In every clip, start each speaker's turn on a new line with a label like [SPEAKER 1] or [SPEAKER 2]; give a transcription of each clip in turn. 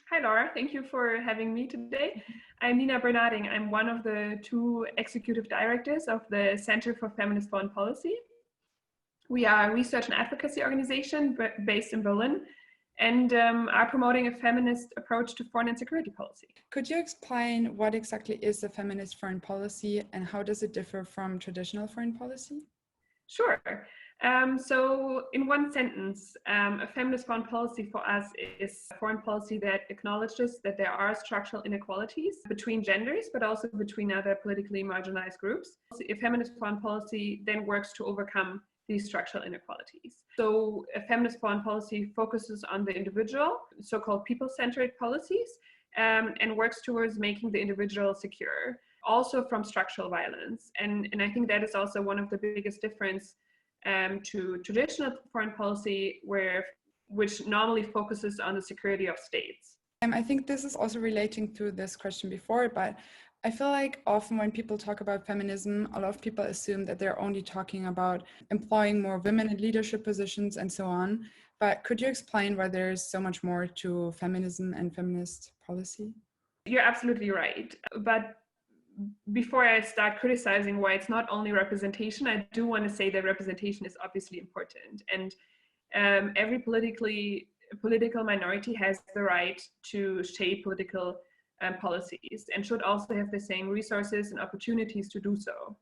[SPEAKER 1] Hi, Laura. Thank you for having me today. I'm Nina Bernarding. I'm one of the two executive directors of the Center for Feminist Foreign Policy. We are a research and advocacy organization based in Berlin and are promoting a feminist approach to foreign and security policy.
[SPEAKER 2] Could you explain what exactly is a feminist foreign policy and how does it differ from traditional foreign policy?
[SPEAKER 1] Sure. So in one sentence, a feminist foreign policy for us is a foreign policy that acknowledges that there are structural inequalities between genders, but also between other politically marginalized groups. A feminist foreign policy then works to overcome these structural inequalities. So a feminist foreign policy focuses on the individual, so-called people-centered policies, and works towards making the individual secure, also from structural violence. And I think that is also one of the biggest difference to traditional foreign policy, which normally focuses on the security of states.
[SPEAKER 2] I think this is also relating to this question before, but I feel like often when people talk about feminism, a lot of people assume that they're only talking about employing more women in leadership positions and so on. But could you explain why there's so much more to feminism and feminist policy?
[SPEAKER 1] You're absolutely right. But before I start criticizing why it's not only representation, I do want to say that representation is obviously important. And every political minority has the right to shape political policies and should also have the same resources and opportunities to do so.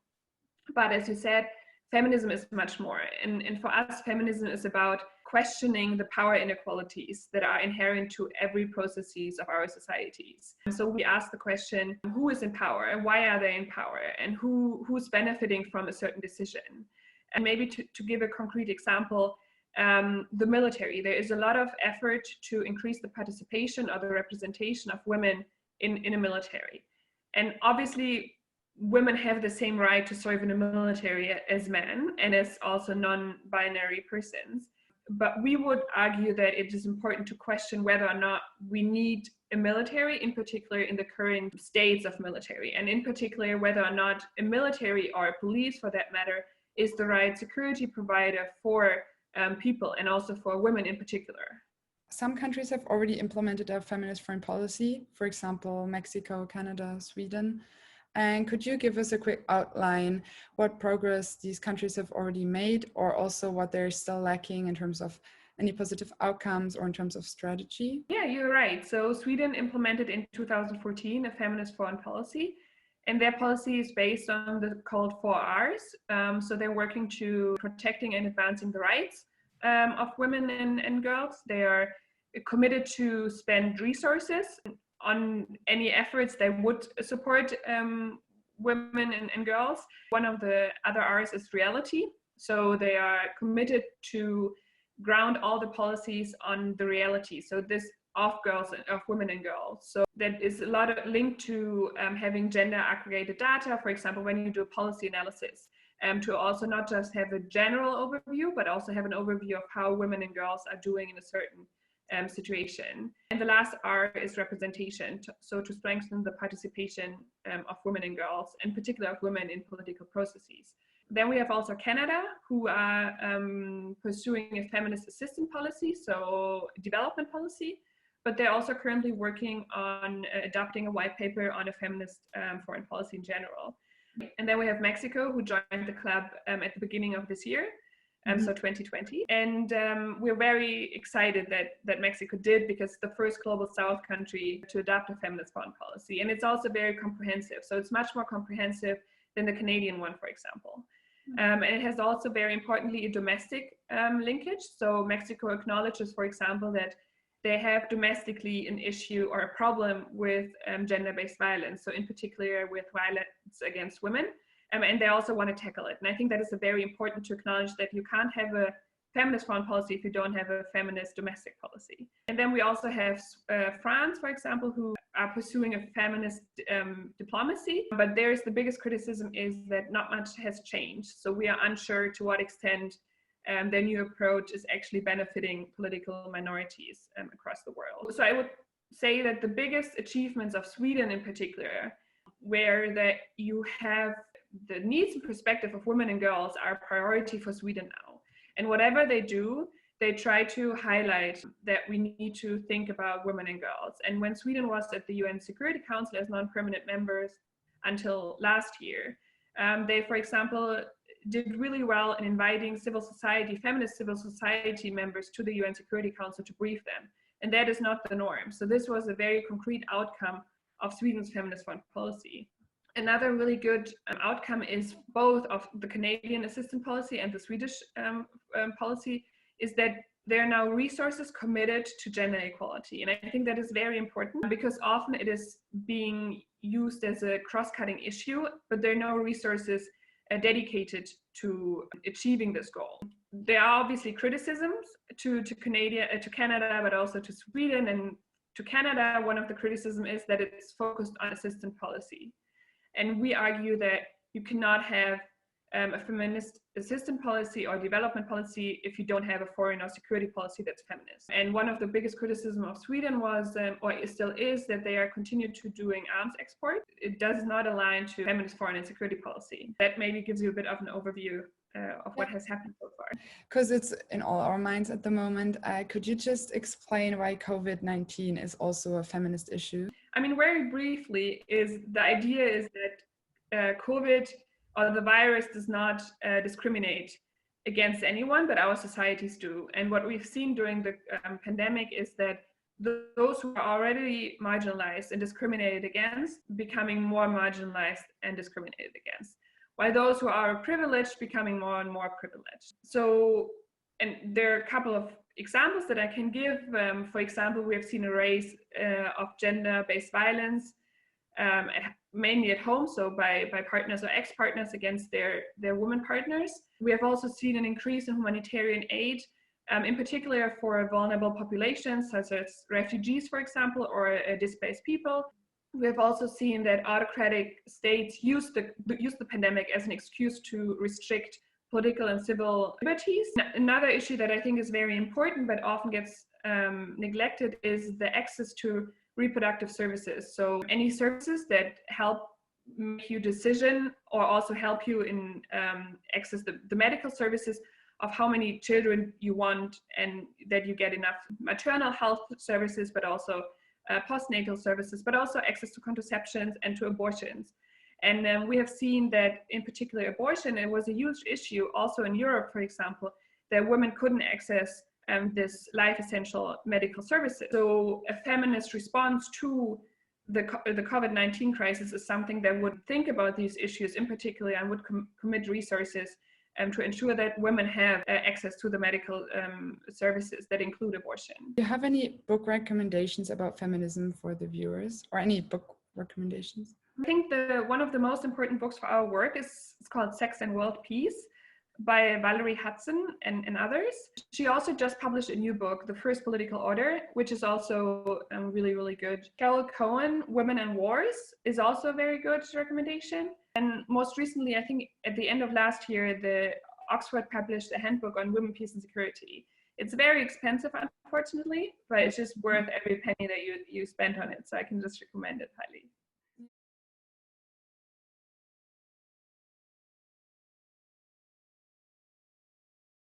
[SPEAKER 1] But as you said, feminism is much more. And for us, feminism is about questioning the power inequalities that are inherent to every processes of our societies. So we ask the question, who is in power and why are they in power, and who's benefiting from a certain decision? And maybe to give a concrete example, the military, there is a lot of effort to increase the participation or the representation of women in a military. And obviously, women have the same right to serve in the military as men and as also non-binary persons. But we would argue that it is important to question whether or not we need a military, in particular in the current states of military, and in particular whether or not a military or a police, for that matter, is the right security provider for people and also for women in particular.
[SPEAKER 2] Some countries have already implemented a feminist foreign policy, for example, Mexico, Canada, Sweden. And could you give us a quick outline what progress these countries have already made, or also what they're still lacking in terms of any positive outcomes or in terms of strategy?
[SPEAKER 1] Yeah, you're right. So Sweden implemented in 2014 a feminist foreign policy, and their policy is based on the called 4Rs. So they're working to protecting and advancing the rights of women and girls. They are committed to spend resources on any efforts that would support women and girls. One of the other R's is reality. So they are committed to ground all the policies on the reality. So this of girls, of women and girls. So that is a lot of linked to having gender aggregated data, for example, when you do a policy analysis, to also not just have a general overview, but also have an overview of how women and girls are doing in a certain situation. And the last R is representation, so to strengthen the participation of women and girls, in particular of women in political processes. Then we have also Canada, who are pursuing a feminist assistance policy, so development policy, but they're also currently working on adopting a white paper on a feminist foreign policy in general. And then we have Mexico, who joined the club at the beginning of this year, so 2020. And we're very excited that Mexico did, because it's the first global South country to adopt a feminist foreign policy. And it's also very comprehensive. So it's much more comprehensive than the Canadian one, for example. And it has also, very importantly, a domestic linkage. So Mexico acknowledges, for example, that they have domestically an issue or a problem with gender-based violence. So in particular with violence against women. And they also want to tackle it. And I think that is very important to acknowledge that you can't have a feminist foreign policy if you don't have a feminist domestic policy. And then we also have France, for example, who are pursuing a feminist diplomacy. But there's the biggest criticism is that not much has changed. So we are unsure to what extent their new approach is actually benefiting political minorities across the world. So I would say that the biggest achievements of Sweden in particular, where that you have the needs and perspective of women and girls are a priority for Sweden now. And whatever they do, they try to highlight that we need to think about women and girls. And when Sweden was at the UN Security Council as non-permanent members until last year, they, for example, did really well in inviting civil society, feminist civil society members to the UN Security Council to brief them. And that is not the norm. So this was a very concrete outcome of Sweden's feminist foreign policy. Another really good outcome is both of the Canadian assistance policy and the Swedish policy is that there are now resources committed to gender equality. And I think that is very important because often it is being used as a cross-cutting issue, but there are no resources dedicated to achieving this goal. There are obviously criticisms to Canada, but also to Sweden. And to Canada, one of the criticisms is that it's focused on assistance policy. And we argue that you cannot have a feminist assistance policy or development policy if you don't have a foreign or security policy that's feminist. And one of the biggest criticism of Sweden was, or it still is, that they are continued to doing arms export. It does not align to feminist foreign and security policy. That maybe gives you a bit of an overview of what has happened so far.
[SPEAKER 2] Because it's in all our minds at the moment. Could you just explain why COVID-19 is also a feminist issue?
[SPEAKER 1] I mean, very briefly, the idea is that COVID or the virus does not discriminate against anyone, but our societies do. And what we've seen during the pandemic is that those who are already marginalized and discriminated against becoming more marginalized and discriminated against, while those who are privileged becoming more and more privileged. So, and there are a couple of examples that I can give. For example, we have seen a rise of gender-based violence, mainly at home, so by partners or ex-partners against their women partners. We have also seen an increase in humanitarian aid, in particular for vulnerable populations, such as refugees, for example, or displaced people. We have also seen that autocratic states use the pandemic as an excuse to restrict political and civil liberties. Another issue that I think is very important but often gets neglected is the access to reproductive services. So any services that help make you decision or also help you in access the medical services of how many children you want and that you get enough maternal health services, but also postnatal services, but also access to contraceptions and to abortions. And we have seen that in particular abortion, it was a huge issue also in Europe, for example, that women couldn't access this life essential medical services. So a feminist response to the COVID-19 crisis is something that would think about these issues in particular and would commit resources to ensure that women have access to the medical services that include abortion.
[SPEAKER 2] Do you have any book recommendations about feminism for the viewers, or any book recommendations?
[SPEAKER 1] I think one of the most important books for our work is called Sex and World Peace by Valerie Hudson and others. She also just published a new book, The First Political Order, which is also really, really good. Carol Cohen, Women and Wars, is also a very good recommendation. And most recently, I think at the end of last year, the Oxford published a handbook on women, peace and security. It's very expensive, unfortunately, but it's just worth every penny that you spend on it. So I can just recommend it highly.